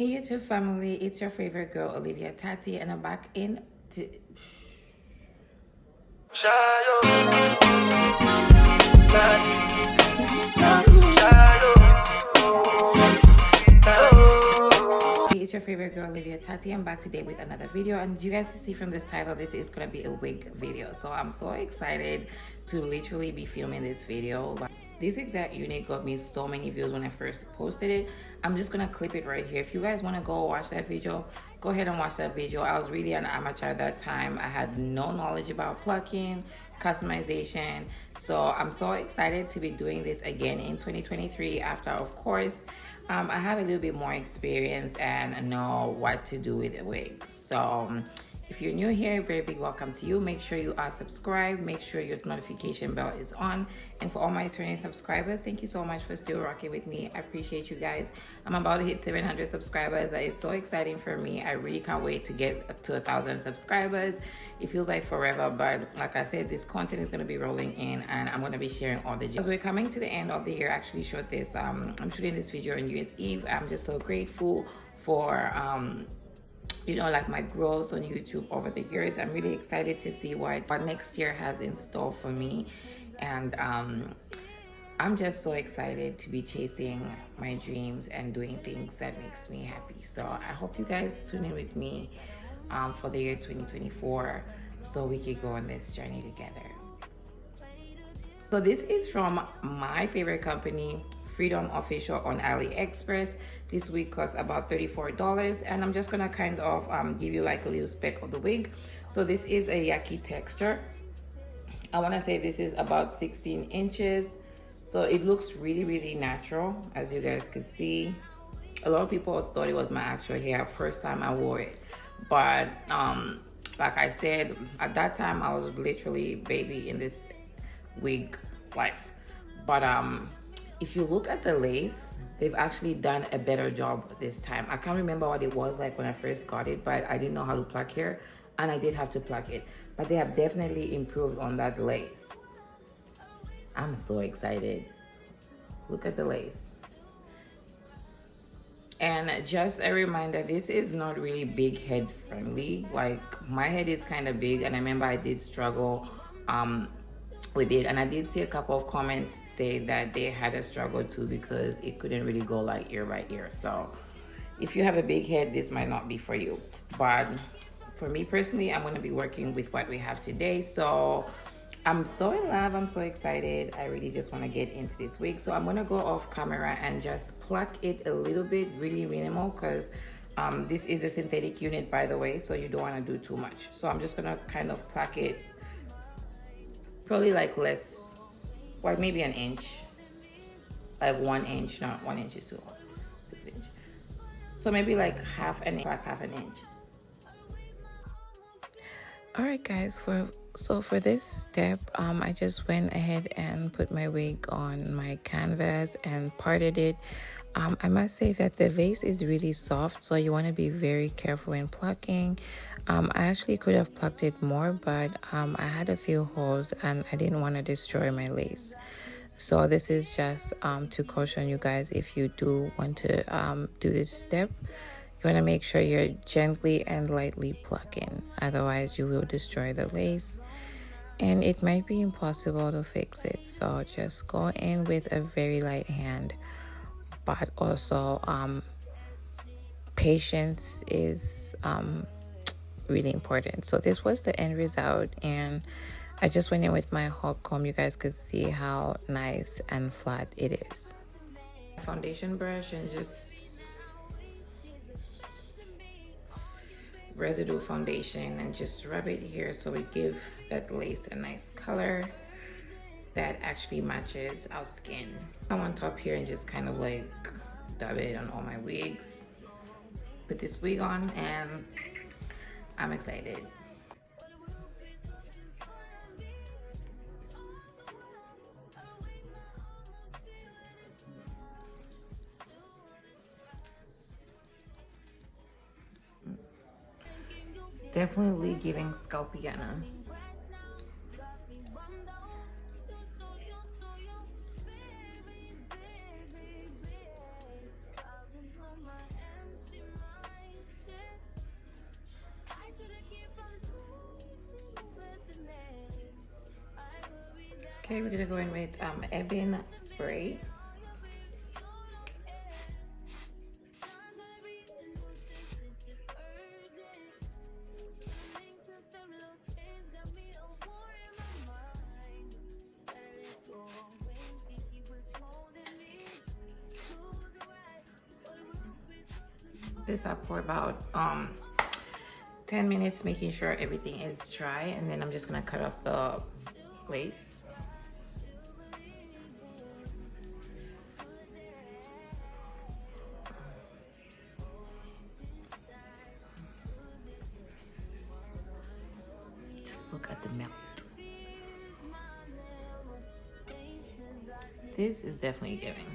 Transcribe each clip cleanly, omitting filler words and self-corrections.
Hey YouTube family, it's your favorite girl Olivia Tati, and I'm back in It's your favorite girl Olivia Tati. I'm back today with another video, and you guys can see from this title, this is gonna be a wig video. So I'm so excited to literally be filming this video. This exact unit got me so many views when I first posted it. I'm just gonna clip it right here. If you guys want to go watch that video, go ahead and watch that video. I was really an amateur at that time. I had no knowledge about plucking, customization. So I'm so excited to be doing this again in 2023 after, of course, I have a little bit more experience and know what to do with the wig. So if you're new here, very big welcome to you. Make sure you are subscribed. Make sure your notification bell is on. And for all my returning subscribers, thank you so much for still rocking with me. I appreciate you guys. I'm about to hit 700 subscribers. That is so exciting for me. I really can't wait to get to 1,000 subscribers. It feels like forever, but like I said, this content is going to be rolling in, and I'm going to be sharing all the gems. As we're coming to the end of the year, I actually shot this. I'm shooting this video on New Year's Eve. I'm just so grateful for you know, like my growth on YouTube over the years. I'm really excited to see what next year has in store for me, and I'm just so excited to be chasing my dreams and doing things that makes me happy. So I hope you guys tune in with me for the year 2024 so we could go on this journey together. So this is from my favorite company, Freedom Official, on AliExpress. This wig costs about $34, and I'm just gonna kind of give you like a little spec of the wig. So this is a Yaki texture. I want to say this is about 16 inches. So it looks really natural, as you guys could see. A lot of people thought it was my actual hair first time I wore it, but like I said, at that time I was literally baby in this wig life. But if you look at the lace, they've actually done a better job this time. I can't remember what it was like when I first got it, but I didn't know how to pluck hair, and I did have to pluck it. But they have definitely improved on that lace. I'm so excited. Look at the lace. And just a reminder, this is not really big head friendly. Like, my head is kind of big, and I remember I did struggle with it, and I did see a couple of comments say that they had a struggle too because it couldn't really go like ear by ear. So if you have a big head, this might not be for you. But for me personally, I'm going to be working with what we have today. So I'm so in love. I'm so excited. I really just want to get into this wig. So I'm going to go off camera and just pluck it a little bit, really minimal, because this is a synthetic unit, by the way, so you don't want to do too much. So I'm just going to kind of pluck it probably like less, like maybe an inch, like 1 inch. Not 1 inch is too long, 6 inch. So maybe like half an inch. All right guys, so for this step, I just went ahead and put my wig on my canvas and parted it. I must say that the lace is really soft, so you want to be very careful when plucking. I actually could have plucked it more, but I had a few holes and I didn't want to destroy my lace. So this is just to caution you guys, if you do want to do this step, you want to make sure you're gently and lightly plucking. Otherwise, you will destroy the lace, and it might be impossible to fix it. So just go in with a very light hand, but also patience is really important. So this was the end result, and I just went in with my hot comb. You guys could see how nice and flat it is. Foundation brush and just residue foundation and just rub it here so we give that lace a nice color that actually matches our skin. Come on top here and just kind of like dab it on all my wigs. Put this wig on and I'm excited. It's definitely giving Scalpiana. Okay, we're gonna go in with ebony spray. This up for about 10 minutes, making sure everything is dry, and then I'm just gonna cut off the lace. Just look at the melt. This is definitely giving.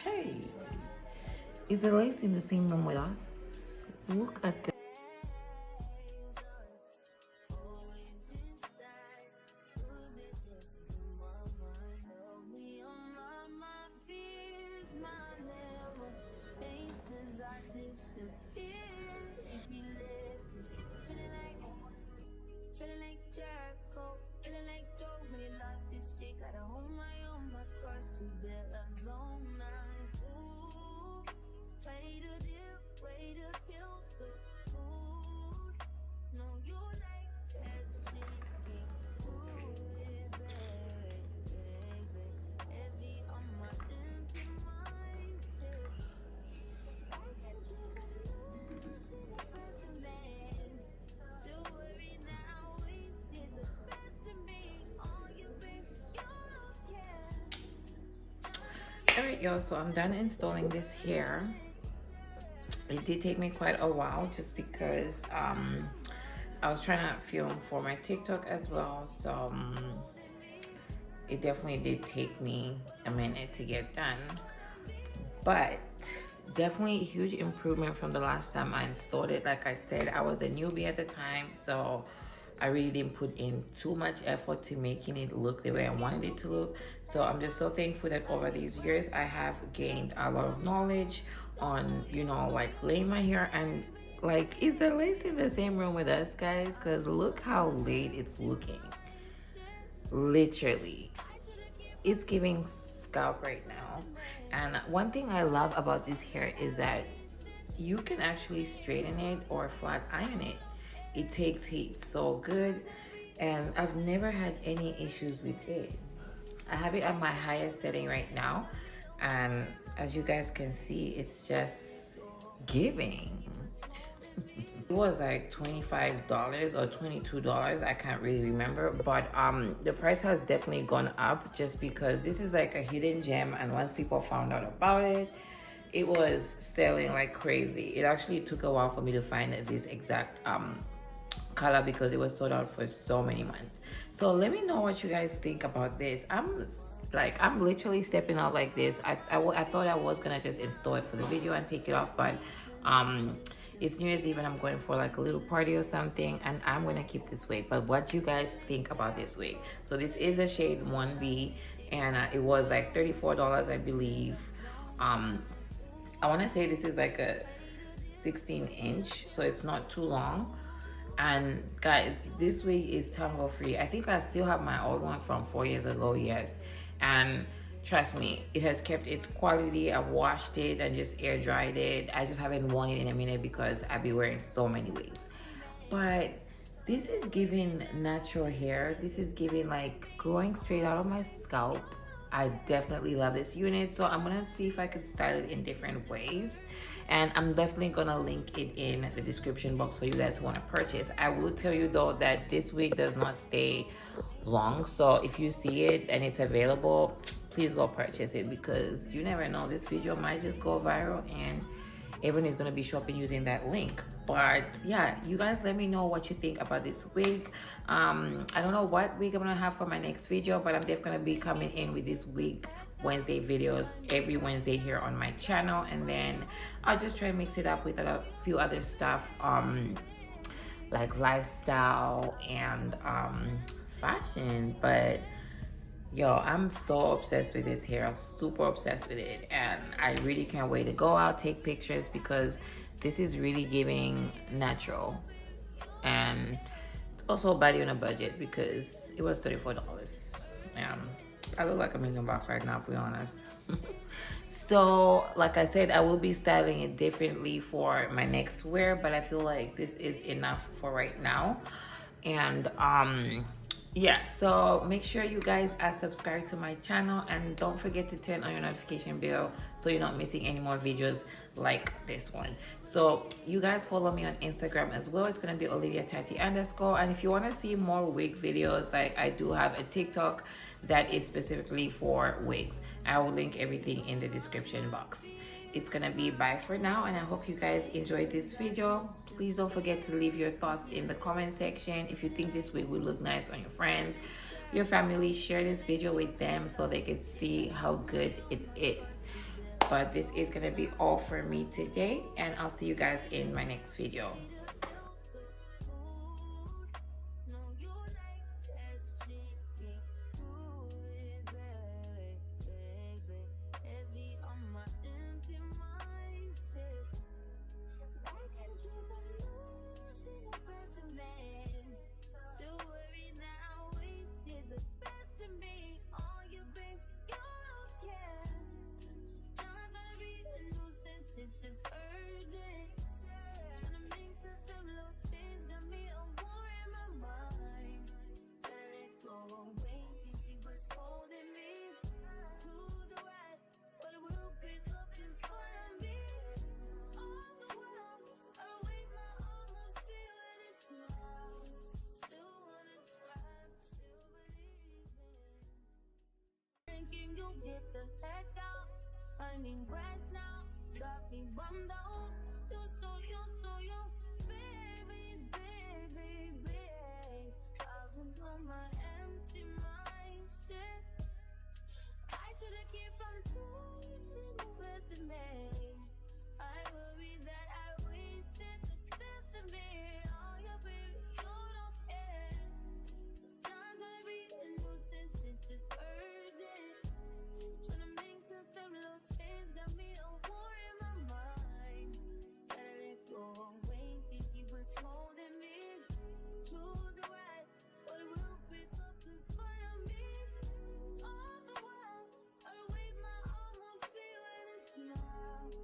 Hey, is the lace in the same room with us? Look at the Alright y'all, so I'm done installing this here. It did take me quite a while just because I was trying to film for my TikTok as well, so it definitely did take me a minute to get done, but definitely a huge improvement from the last time I installed it. Like I said, I was a newbie at the time, so I really didn't put in too much effort to making it look the way I wanted it to look. So I'm just so thankful that over these years I have gained a lot of knowledge on, you know, like laying my hair. And like, is the lace in the same room with us, guys? Because look how laid it's looking. Literally, it's giving scalp right now. And one thing I love about this hair is that you can actually straighten it or flat iron it. It takes heat so good, and I've never had any issues with it. I have it at my highest setting right now, and as you guys can see, it's just giving. It was like $25 or $22. I can't really remember, but the price has definitely gone up just because this is like a hidden gem, and once people found out about it, it was selling like crazy. It actually took a while for me to find this exact color because it was sold out for so many months. So let me know what you guys think about this. I'm literally stepping out like this. I thought I was gonna just install it for the video and take it off, but it's New Year's Eve and I'm going for like a little party or something, and I'm gonna keep this wig. But what do you guys think about this wig? So this is a shade 1B, and it was like $34, I believe. I want to say this is like a 16-inch, so it's not too long. And guys, this wig is tangle free. I think I still have my old one from 4 years ago, yes. And trust me, it has kept its quality. I've washed it and just air dried it. I just haven't worn it in a minute because I've been wearing so many wigs. But this is giving natural hair. This is giving like growing straight out of my scalp. I definitely love this unit, so I'm gonna see if I could style it in different ways, and I'm definitely gonna link it in the description box for you guys who want to purchase. I will tell you though that this wig does not stay long, so if you see it and it's available, please go purchase it, because you never know, this video might just go viral and everyone is going to be shopping using that link. But yeah, you guys let me know what you think about this wig. I don't know what wig I'm gonna have for my next video, but I'm definitely gonna be coming in with this wig Wednesday videos every Wednesday here on my channel, and then I'll just try and mix it up with a few other stuff, like lifestyle and fashion. But yo, I'm so obsessed with this hair. I'm super obsessed with it, and I really can't wait to go out, take pictures, because this is really giving natural, and also body on a budget because it was $34. I look like a million bucks right now, to be honest. So like I said, I will be styling it differently for my next wear, but I feel like this is enough for right now. And yeah, so make sure you guys are subscribed to my channel, and don't forget to turn on your notification bell so you're not missing any more videos like this one. So you guys follow me on Instagram as well. It's gonna be Oliviatati_, and if you want to see more wig videos, like I do have a TikTok that is specifically for wigs. I will link everything in the description box. It's gonna be bye for now, and I hope you guys enjoyed this video. Please don't forget to leave your thoughts in the comment section. If you think this wig would look nice on your friends, your family, share this video with them so they can see how good it is. But this is gonna be all for me today, and I'll see you guys in my next video. You get the heck out. I need rest now. Got me bummed out. You so baby, baby. I've been on my empty mindset. I should've kept from losing the best of me. I worry that I wasted the best of me. Oh yeah, baby, you don't care. Sometimes I be a nuisance, it's just urgent. Tryna make sense of little change, got me a war in my mind. Gotta let go away, think he was holding me to the right, but it will pick up in front of me. All the while, I wave my arm, will feel it is now.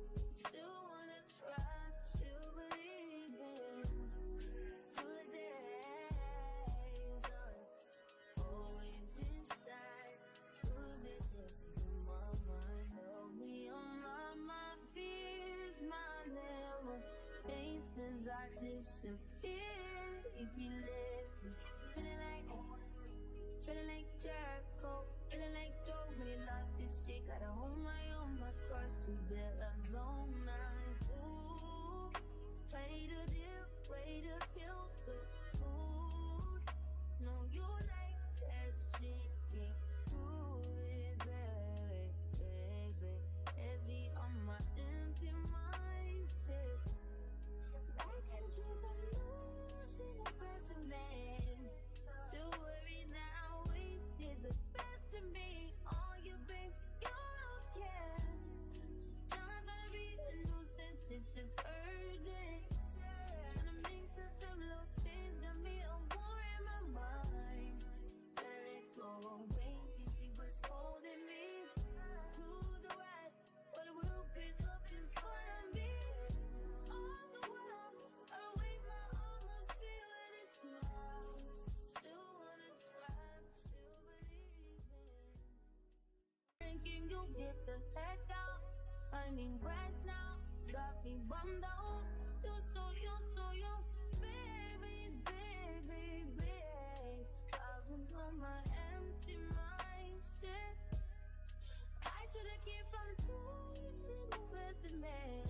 disappear if you left me. Feeling like Jericho, feeling like Joe when he lost his shit. Gotta hold my own, my cross to bear alone now. Ooh, way to dip, way to kill the food. No, you like that shit, can't do it, baby. Heavy on my empty mindset. I can't keep from losing the rest of me. Still worried that I wasted the best of me. On you, babe, you don't care. Not trying to be a nuisance, it's just urgent. Trying to make sense of little change, got me a war in my mind. Let it go away, he was holding me to the right, but it will pick up in front of me. On the wall, I'll wave my arms, see what it's now. Still wanna try, still believing. Thinking you'll get the heck out. I mean, grass now, got me bummed out. You so you, baby, baby, baby. I've been on my empty mindset. I should've kept from losing the best of me.